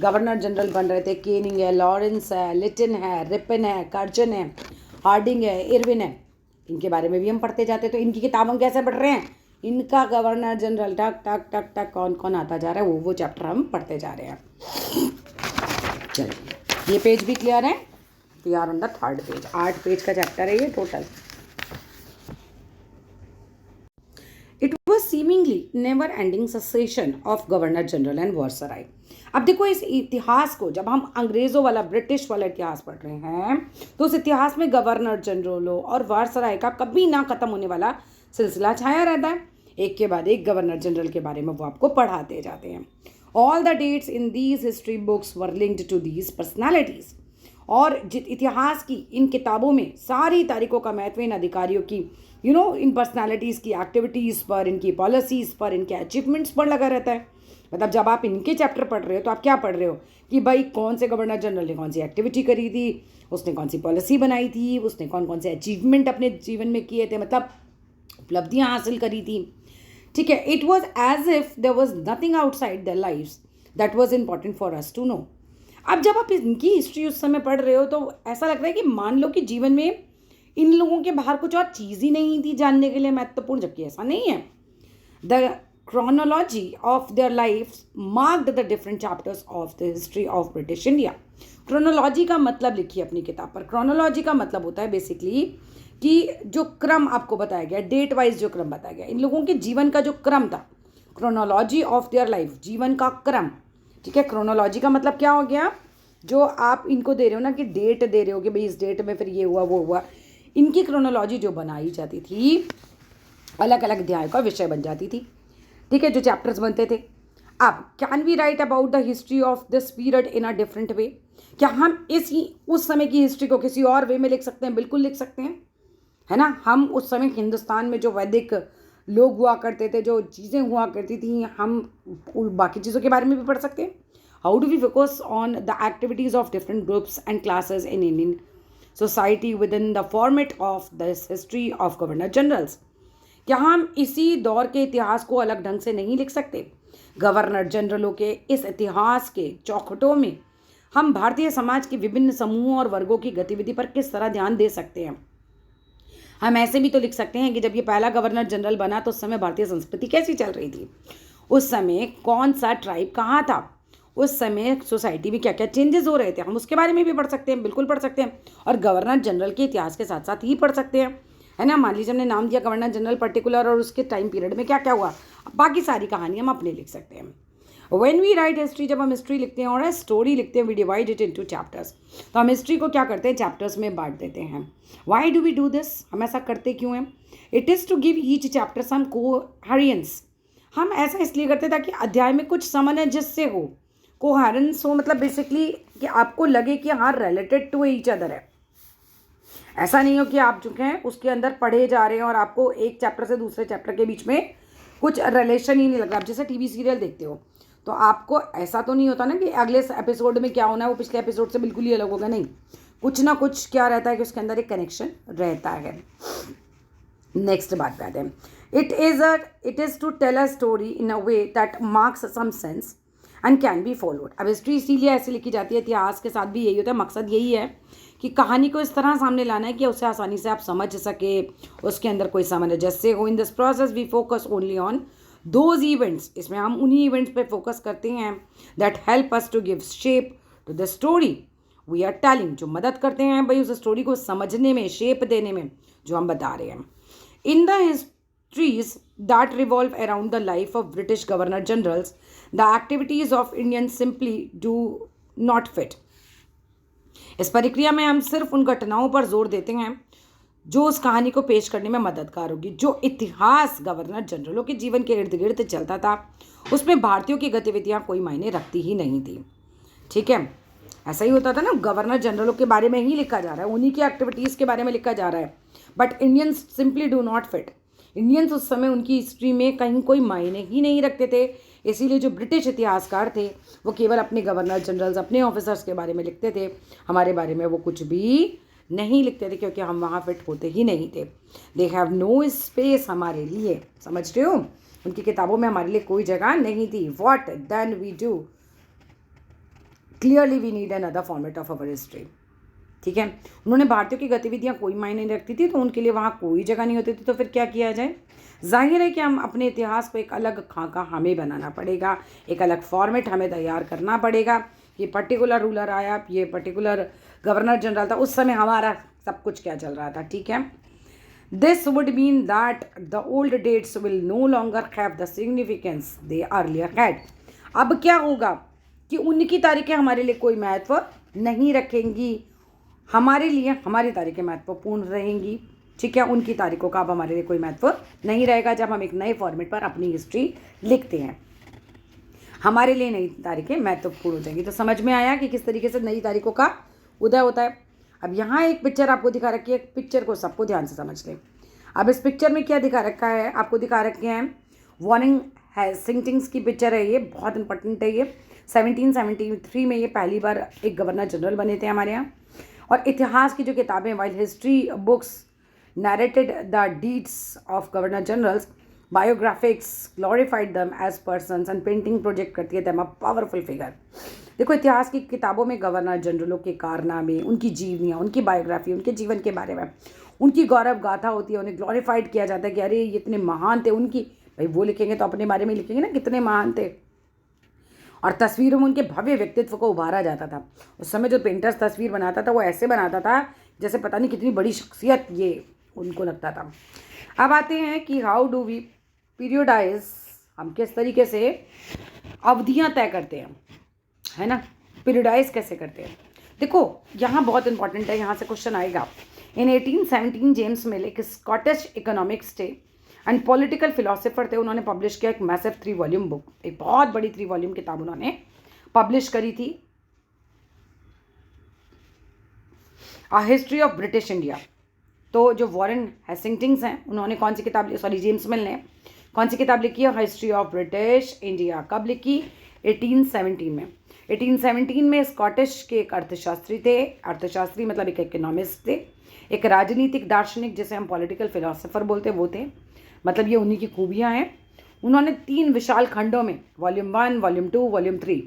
गवर्नर जनरल बन रहे थे, केनिंग है, लॉरेंस है, लिटन है, रिपन है, कर्जन है, हार्डिंग है, इरविन है, इनके बारे में भी हम पढ़ते जाते हैं। तो इनकी किताबों कैसे पढ़ रहे हैं, इनका गवर्नर जनरल टक टक टक टक कौन कौन आता जा रहा है वो चैप्टर हम पढ़ते जा रहे हैं। चलिए ये पेज भी क्लियर है, we are on the third page. 8 page का चैप्टर है ये total. It was seemingly never ending succession of governor general and viceroy. अब देखो इस इतिहास को, जब हम अंग्रेज़ों वाला ब्रिटिश वाला इतिहास पढ़ रहे हैं तो उस इतिहास में गवर्नर जनरलों और वायसराय का कभी ना ख़त्म होने वाला सिलसिला छाया रहता है। एक के बाद एक गवर्नर जनरल के बारे में वो आपको पढ़ाते जाते हैं। All the dates in these history books were linked to these personalities. और इतिहास की इन किताबों में सारी तारीखों का महत्व इन अधिकारियों की इन पर्सनालिटीज़ की एक्टिविटीज़ पर, इनकी पॉलिसीज़ पर, इनके अचीवमेंट्स पर लगा रहता है। मतलब जब आप इनके चैप्टर पढ़ रहे हो तो आप क्या पढ़ रहे हो कि भाई कौन से गवर्नर जनरल ने कौन सी एक्टिविटी करी थी, उसने कौन सी पॉलिसी बनाई थी, उसने कौन कौन से अचीवमेंट अपने जीवन में किए थे, मतलब उपलब्धियाँ हासिल करी थी। ठीक है, it was as if there was nothing outside their lives that was important for us to know. अब जब आप इनकी हिस्ट्री उस समय पढ़ रहे हो तो ऐसा लग रहा है कि मान लो कि जीवन में इन लोगों के बाहर कुछ और चीज़ ही नहीं थी जानने के लिए महत्वपूर्ण, जबकि ऐसा नहीं है। The chronology of their lives marked the different chapters of the history of British India. Chronology का मतलब लिखिए अपनी किताब पर। Chronology का मतलब होता है बेसिकली कि जो क्रम आपको बताया गया, डेट वाइज जो क्रम बताया गया, इन लोगों के जीवन का जो क्रम था, क्रोनोलॉजी ऑफ देयर लाइफ, जीवन का क्रम। ठीक है, क्रोनोलॉजी का मतलब क्या हो गया, जो आप इनको दे रहे हो ना कि डेट दे रहे हो कि भाई इस डेट में फिर ये हुआ वो हुआ, इनकी क्रोनोलॉजी जो बनाई जाती थी अलग अलग अध्याय का विषय बन जाती थी। ठीक है, जो चैप्टर्स बनते थे। अब can we write about the history of this period in a different way, क्या हम उस समय की हिस्ट्री को किसी और वे में लिख सकते हैं? बिल्कुल लिख सकते हैं, है ना। हम उस समय हिंदुस्तान में जो वैदिक लोग हुआ करते थे, जो चीज़ें हुआ करती थी, हम बाकी चीज़ों के बारे में भी पढ़ सकते हैं। How do we focus on the activities of different groups and classes in Indian society within the format of this history of governor generals. क्या हम इसी दौर के इतिहास को अलग ढंग से नहीं लिख सकते? गवर्नर जनरलों के इस इतिहास के चौखटों में हम भारतीय समाज के विभिन्न समूहों और वर्गों की गतिविधि पर किस तरह ध्यान दे सकते हैं? हम ऐसे भी तो लिख सकते हैं कि जब ये पहला गवर्नर जनरल बना तो उस समय भारतीय संस्कृति कैसी चल रही थी, उस समय कौन सा ट्राइब कहाँ था, उस समय सोसाइटी में क्या क्या चेंजेस हो रहे थे, हम उसके बारे में भी पढ़ सकते हैं, बिल्कुल पढ़ सकते हैं। और गवर्नर जनरल के इतिहास के साथ साथ ही पढ़ सकते हैं, है ना। मान लीजिए हमने नाम दिया गवर्नर जनरल पर्टिकुलर और उसके टाइम पीरियड में क्या क्या हुआ, बाकी सारी कहानी हम अपने लिख सकते हैं। व्हेन वी राइट हिस्ट्री, जब हम हिस्ट्री लिखते हैं और स्टोरी लिखते हैं, we divide it into chapters. तो हम हिस्ट्री को क्या करते हैं, चैप्टर्स में बांट देते हैं। Why do we do this, हम ऐसा करते क्यों हैं? It is to give each chapter some coherence. हम ऐसा इसलिए करते हैं ताकि अध्याय में कुछ सामंजस्य हो, कोहेरेंस हो, मतलब बेसिकली कि आपको लगे कि हाँ रिलेटेड टू ईच अदर है। ऐसा नहीं हो कि आप जो हैं उसके अंदर पढ़े जा रहे हैं और आपको एक चैप्टर से दूसरे चैप्टर के बीच में कुछ रिलेशन ही नहीं लग रहा। आप जैसे टीवी सीरियल देखते हो तो आपको ऐसा तो नहीं होता ना कि अगले एपिसोड में क्या होना है वो पिछले एपिसोड से बिल्कुल ही अलग होगा, नहीं, कुछ ना कुछ क्या रहता है कि उसके अंदर एक कनेक्शन रहता है। नेक्स्ट बात पे आते हैं। It is to tell a story in a way that marks some sense and can be followed. अब हिस्ट्री इसीलिए ऐसी लिखी जाती है, इतिहास के साथ भी यही होता है, मकसद यही है कि कहानी को इस तरह सामने लाना है कि उसे आसानी से आप समझ सके, उसके अंदर कोई सामंजस्य हो। In this process we focus only on those events, इसमें हम उन्हीं इवेंट्स पे फोकस करते हैं that help us to give shape to the story we are telling, जो मदद करते हैं भाई उस स्टोरी को समझने में, शेप देने में, जो हम बता रहे हैं। इन the histories that revolve around the life of British Governor Generals, the activities of Indians simply do not fit. इस प्रक्रिया में हम सिर्फ उन घटनाओं पर जोर देते हैं जो उस कहानी को पेश करने में मददगार होगी। जो इतिहास गवर्नर जनरलों के जीवन के इर्द गिर्द चलता था उसमें भारतीयों की गतिविधियां कोई मायने रखती ही नहीं थी। ठीक है, ऐसा ही होता था ना, गवर्नर जनरलों के बारे में ही लिखा जा रहा है, उन्हीं की एक्टिविटीज़ के बारे में लिखा जा रहा है, but Indians simply do not fit. Indians उस समय उनकी हिस्ट्री में कहीं कोई मायने ही नहीं रखते थे। इसीलिए जो ब्रिटिश इतिहासकार थे वो केवल अपने गवर्नर जनरल्स, अपने ऑफिसर्स के बारे में लिखते थे, हमारे बारे में वो कुछ भी नहीं लिखते थे क्योंकि हम वहाँ फिट होते ही नहीं थे। दे हैव नो स्पेस हमारे लिए, समझ रहे हो, उनकी किताबों में हमारे लिए कोई जगह नहीं थी। What then we do, clearly we need another format of our history. ठीक है, उन्होंने भारतीयों की गतिविधियां कोई मायने नहीं रखती थी तो उनके लिए वहाँ कोई जगह नहीं होती थी, तो फिर क्या किया जाए। जाहिर है कि हम अपने इतिहास को एक अलग खाका हमें बनाना पड़ेगा, एक अलग फॉर्मेट हमें तैयार करना पड़ेगा। ये पर्टिकुलर रूलर आया, ये पर्टिकुलर गवर्नर जनरल था, उस समय हमारा सब कुछ क्या चल रहा था। ठीक है, this would mean that the old dates will no longer have the significance they earlier had. अब क्या होगा कि उनकी तारीखें हमारे लिए कोई महत्व नहीं रखेंगी, हमारे लिए हमारी तारीखें महत्वपूर्ण रहेंगी। ठीक है, उनकी तारीखों का अब हमारे लिए कोई महत्व नहीं रहेगा। जब हम एक नए फॉर्मेट पर अपनी हिस्ट्री लिखते हैं हमारे लिए नई तारीखें महत्वपूर्ण हो जाएंगी। तो समझ में आया कि किस तरीके से नई तारीखों का उदय होता है। अब यहाँ एक पिक्चर आपको दिखा रखी है, पिक्चर को सबको ध्यान से समझ लें। अब इस पिक्चर में क्या दिखा रखा है, आपको दिखा रखे हैं वॉरेन हेस्टिंग्स की पिक्चर है, ये बहुत इंपॉर्टेंट है। ये 1773 में ये पहली बार एक गवर्नर जनरल बने थे हमारे यहाँ। और इतिहास की जो किताबें, while history books narrated the deeds of governor generals, biographies glorified them as persons and painting project करती है दम अ पावरफुल फिगर। देखो, इतिहास की किताबों में गवर्नर जनरलों के कारनामे, उनकी जीवनियाँ, उनकी बायोग्राफी, उनके जीवन के बारे में उनकी गौरव गाथा होती है, उन्हें ग्लोरीफाइड किया जाता है कि अरे ये इतने महान थे। उनकी भाई वो लिखेंगे तो अपने बारे में लिखेंगे ना, कितने महान थे। और तस्वीरों में उनके भव्य व्यक्तित्व को उभारा जाता था। उस समय जो पेंटर्स तस्वीर बनाता था वो ऐसे बनाता था जैसे पता नहीं कितनी बड़ी शख्सियत ये उनको लगता था। अब आते हैं कि हाउ डू वी पीरियोडाइज, हम किस तरीके से अवधियां तय करते हैं, है ना, पीरियोडाइज कैसे करते हैं। देखो यहाँ बहुत इंपॉर्टेंट है, यहाँ से क्वेश्चन आएगा। इन 1817 जेम्स मिल एक स्कॉटिश इकोनॉमिक्स थे एंड पॉलिटिकल फिलोसोफर थे। उन्होंने पब्लिश किया एक मैसिव 3 वॉल्यूम बुक, एक बहुत बड़ी 3 वॉल्यूम किताब उन्होंने पब्लिश करी थी, अ हिस्ट्री ऑफ ब्रिटिश इंडिया। तो जो वॉरेन हेस्टिंग्स हैं उन्होंने कौन सी किताब, सॉरी जेम्स मिल ने कौन सी किताब लिखी है, हिस्ट्री ऑफ ब्रिटिश इंडिया। कब लिखी, 1817 में। 1817 में स्कॉटिश के एक अर्थशास्त्री थे, अर्थशास्त्री मतलब एक इकोनॉमिस्ट थे, एक राजनीतिक दार्शनिक जिसे हम पॉलिटिकल फिलोसोफर बोलते वो थे, मतलब ये उन्हीं की खूबियाँ हैं। उन्होंने 3 विशाल खंडों में वॉल्यूम 1, वॉल्यूम 2, वॉल्यूम 3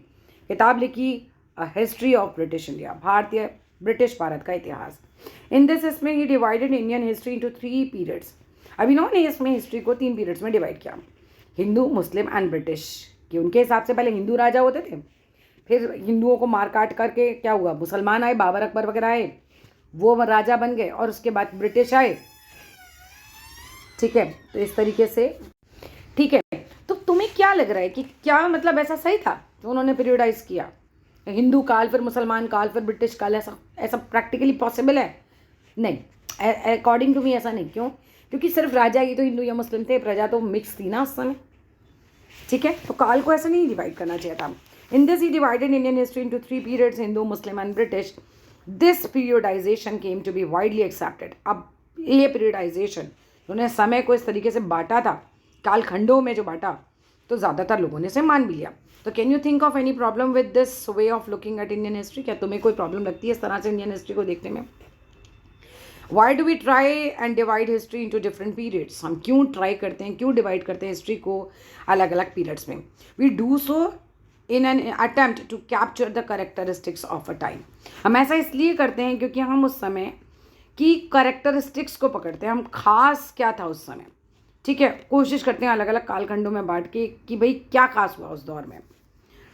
किताब लिखी, a history of British India, भारतीय ब्रिटिश भारत का इतिहास। इन दिस इसमें he divided Indian history into 3 periods. अब इन्होंने इसमें हिस्ट्री को 3 पीरियड्स में डिवाइड किया, हिंदू, मुस्लिम एंड ब्रिटिश। कि उनके हिसाब से पहले हिंदू राजा होते थे, फिर हिंदुओं को मार काट करके क्या हुआ, मुसलमान आए, बाबर अकबर वगैरह आए, वो राजा बन गए, और उसके बाद ब्रिटिश आए। ठीक है, तो इस तरीके से। ठीक है, तो तुम्हें क्या लग रहा है कि क्या मतलब ऐसा सही था जो उन्होंने पीरियडाइज किया, हिंदू काल फिर मुसलमान काल फिर ब्रिटिश काल, ऐसा प्रैक्टिकली पॉसिबल है? नहीं, अकॉर्डिंग टू मी ऐसा नहीं। क्यों? क्योंकि सिर्फ राजा ही तो हिंदू या मुस्लिम थे, प्रजा तो मिक्स थी ना उस समय। ठीक है, तो काल को ऐसा नहीं डिवाइड करना चाहिए था। In this he divided Indian history into 3 periods, Hindu, Muslim and British. This periodisation came to be widely accepted. अब ये पीरियडाइजेशन, उन्होंने समय को इस तरीके से बांटा था, कालखंडों में जो बांटा, तो ज़्यादातर लोगों ने इसे मान भी लिया। तो can you think of any problem with this way of looking at Indian history? क्या तुम्हें कोई प्रॉब्लम लगती है इस तरह से इंडियन हिस्ट्री को देखने में? Why do we try and divide history into different periods? हम क्यों ट्राई करते हैं, क्यों डिवाइड करते हैं हिस्ट्री को अलग अलग पीरियड्स में? We do so in an attempt to capture the characteristics of a time. हम ऐसा इसलिए करते हैं क्योंकि हम उस समय की करेक्टरिस्टिक्स को पकड़ते हैं, हम खास क्या था उस समय। ठीक है, कोशिश करते हैं अलग अलग कालखंडों में बांट के कि भाई क्या खास हुआ उस दौर में।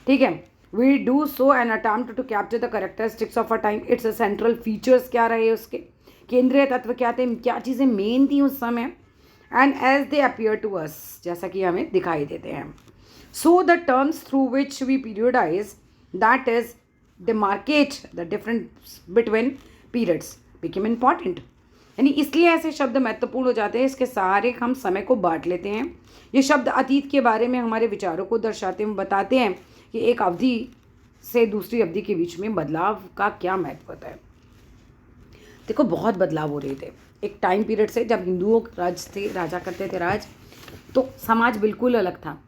ठीक है, we do so an attempt to capture the characteristics of a time. It's a central features क्या रहे उसके, केंद्रीय तत्व क्या थे, क्या चीज़ें मेन थी उस समय, and as they appear to us, जैसा कि हमें दिखाई देते हैं। So the terms through which we periodise, that is demarcate the difference between periods became important. यानी इसलिए ऐसे शब्द महत्वपूर्ण हो जाते हैं, इसके सहारे हम समय को बांट लेते हैं। ये शब्द अतीत के बारे में हमारे विचारों को दर्शाते हैं, बताते हैं कि एक अवधि से दूसरी अवधि के बीच में बदलाव का क्या महत्व होता है। देखो, बहुत बदलाव हो रहे थे एक टाइम पीरियड से, जब हिंदुओं राजा करते थे राज, तो समाज बिल्कुल अलग था।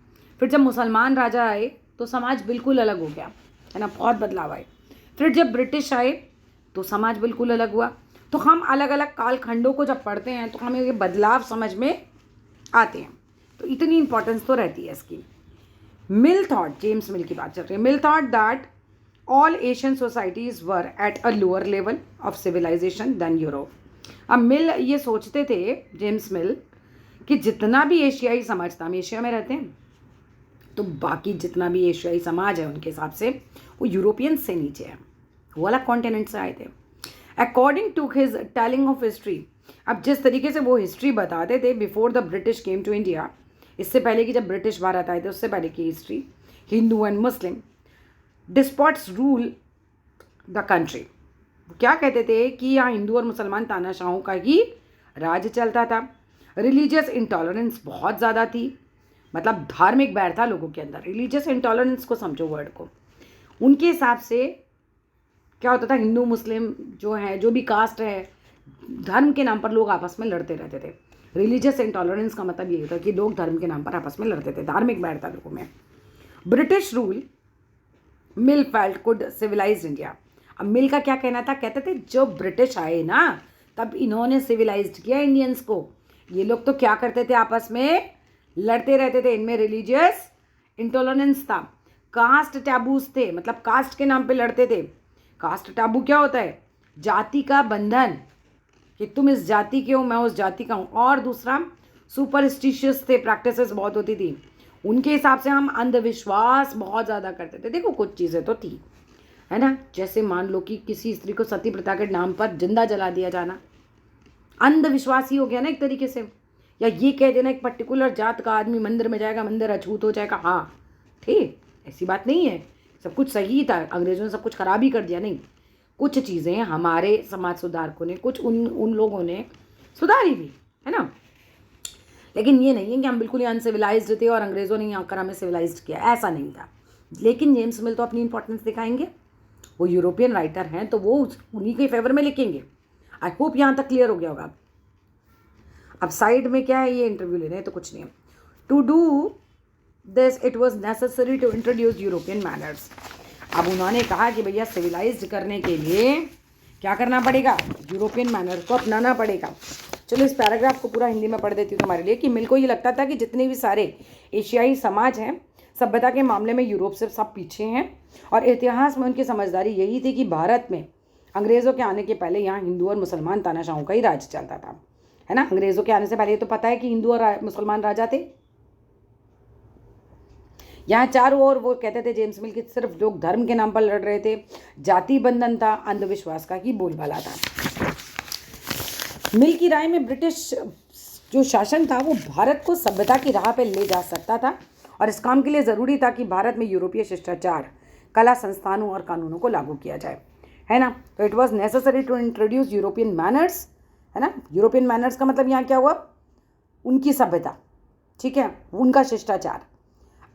फिर जब मुसलमान राजा आए तो समाज बिल्कुल अलग हो गया, है ना, बहुत बदलाव आए। फिर जब ब्रिटिश आए तो समाज बिल्कुल अलग हुआ। तो हम अलग अलग कालखंडों को जब पढ़ते हैं तो हमें ये बदलाव समझ में आते हैं, तो इतनी इंपॉर्टेंस तो रहती है इसकी। मिल थॉट, जेम्स मिल की बात चल रही है। Mill thought that all Asian societies were at a lower level of civilisation than Europe. अब मिल ये सोचते थे, जेम्स मिल, कि जितना भी एशियाई समाज था, हम एशिया में रहते हैं, तो बाकी जितना भी एशियाई समाज है उनके हिसाब से वो यूरोपियन से नीचे है, वो अलग कॉन्टिनेंट से आए थे। According to his telling of history, अब जिस तरीके से वो हिस्ट्री बताते थे before the British came to India, इससे पहले कि जब ब्रिटिश भारत आए थे उससे पहले की history, Hindu and Muslim despots rule the country. क्या कहते थे कि यहाँ हिंदू और मुसलमान तानाशाहों का ही राज चलता था। रिलीजियस इंटॉलरेंस बहुत ज़्यादा थी, मतलब धार्मिक बैर था लोगों के अंदर। रिलीजियस इंटॉलरेंस को समझो वर्ड को। उनके हिसाब से क्या होता था, हिंदू मुस्लिम जो है, जो भी कास्ट है, धर्म के नाम पर लोग आपस में लड़ते रहते थे। रिलीजियस इंटॉलरेंस का मतलब ये होता है कि लोग धर्म के नाम पर आपस में लड़ते थे, धार्मिक बैर था लोगों में। British rule Mill felt could civilise India. अब मिल का क्या कहना था, कहते थे जो ब्रिटिश आए ना तब इन्होंने सिविलाइज्ड किया इंडियंस को। ये लोग तो क्या करते थे, आपस में लड़ते रहते थे, इनमें रिलीजियस इंटॉलरेंस था, कास्ट टैबूज थे, मतलब कास्ट के नाम पे लड़ते थे। कास्ट टैबू क्या होता है, जाति का बंधन, कि तुम इस जाति के हो, मैं उस जाति का हूँ। और दूसरा सुपरस्टिशियस थे, प्रैक्टिसेस बहुत होती थी उनके हिसाब से। हम अंधविश्वास बहुत ज़्यादा करते थे। देखो कुछ चीज़ें तो थी, है ना, जैसे मान लो कि किसी स्त्री को सती प्रथा के नाम पर जिंदा जला दिया जाना, अंधविश्वास ही हो गया ना एक तरीके से। या ये कह देना एक पर्टिकुलर जात का आदमी मंदिर में जाएगा, मंदिर अछूत हो जाएगा। हाँ ठीक, ऐसी बात नहीं है, सब कुछ सही था, अंग्रेजों ने सब कुछ खराब ही कर दिया, नहीं। कुछ चीज़ें हमारे समाज सुधारकों ने, कुछ उन लोगों ने सुधारी भी, है ना। लेकिन ये नहीं है कि हम बिल्कुल ही अनसिविलाइज्ड थे और अंग्रेज़ों ने यहाँ कर हमें सिविलाइज्ड किया, ऐसा नहीं था। लेकिन जेम्स मिल तो अपनी इंपॉर्टेंस दिखाएंगे, वो यूरोपियन राइटर हैं तो वो उन्हीं के फेवर में लिखेंगे। आई होप यहाँ तक क्लियर हो गया होगा। अब साइड में क्या है, ये इंटरव्यू ले रहे हैं तो कुछ नहीं है। To do this it was necessary to introduce European manners. अब उन्होंने कहा कि भैया सिविलाइज्ड करने के लिए क्या करना पड़ेगा, यूरोपियन मैनर्स को अपनाना पड़ेगा। चलो इस पैराग्राफ को पूरा हिंदी में पढ़ देती हूँ तुम्हारे लिए। कि मिल को ये लगता था कि जितने भी सारे एशियाई समाज हैं सभ्यता के मामले में यूरोप से सब पीछे हैं, और इतिहास में उनकी समझदारी यही थी कि भारत में अंग्रेज़ों के आने के पहले यहाँ हिंदू और मुसलमान तानाशाहों का ही राज चलता था, है ना। अंग्रेज़ों के आने से पहले तो पता है कि हिंदू और मुसलमान राजा थे यहाँ चारों ओर। वो कहते थे जेम्स मिल कि सिर्फ लोग धर्म के नाम पर लड़ रहे थे, जाति बंधन था, अंधविश्वास का ही बोलबाला था। मिल की राय में ब्रिटिश जो शासन था वो भारत को सभ्यता की राह पर ले जा सकता था, और इस काम के लिए ज़रूरी था कि भारत में यूरोपीय शिष्टाचार, कला संस्थानों और कानूनों को लागू किया जाए, है ना। तो it was necessary to introduce European manners, है ना। यूरोपियन मैनर्स का मतलब यहाँ क्या हुआ, उनकी सभ्यता, ठीक है, उनका शिष्टाचार,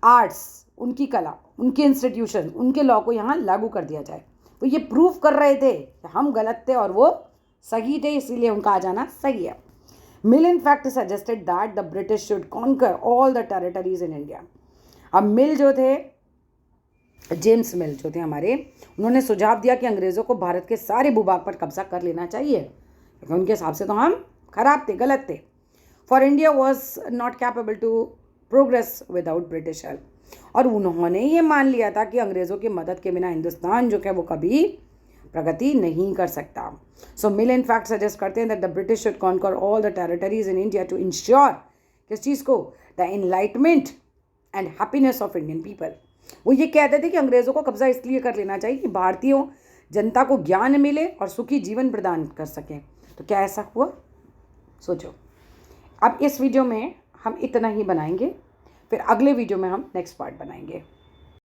आर्ट्स, उनकी कला, उनके इंस्टीट्यूशन, उनके लॉ को यहाँ लागू कर दिया जाए। तो ये प्रूव कर रहे थे कि हम गलत थे और वो सही थे, इसीलिए उनका आ जाना सही है। Mill in fact suggested that the British should conquer all the territories in India. अब मिल जो थे, जेम्स मिल जो थे हमारे, उन्होंने सुझाव दिया कि अंग्रेज़ों को भारत के सारे भूभाग पर कब्जा कर लेना चाहिए, क्योंकि उनके हिसाब से तो हम खराब थे, गलत थे। For India was not capable to progress without British help. और उन्होंने ये मान लिया था कि अंग्रेज़ों की मदद के बिना हिंदुस्तान जो है वो कभी प्रगति नहीं कर सकता। सो मिल इन फैक्ट सजेस्ट करते हैं that the British should conquer all the territories in India to ensure किस चीज़ को, the enlightenment and happiness of Indian people. वो ये कहते थे कि अंग्रेज़ों को कब्जा इसलिए कर लेना चाहिए कि भारतीयों जनता को ज्ञान मिले और सुखी जीवन प्रदान कर सकें। तो क्या ऐसा हुआ, सोचो। अब इस वीडियो में हम इतना ही बनाएंगे, फिर अगले वीडियो में हम नेक्स्ट पार्ट बनाएंगे।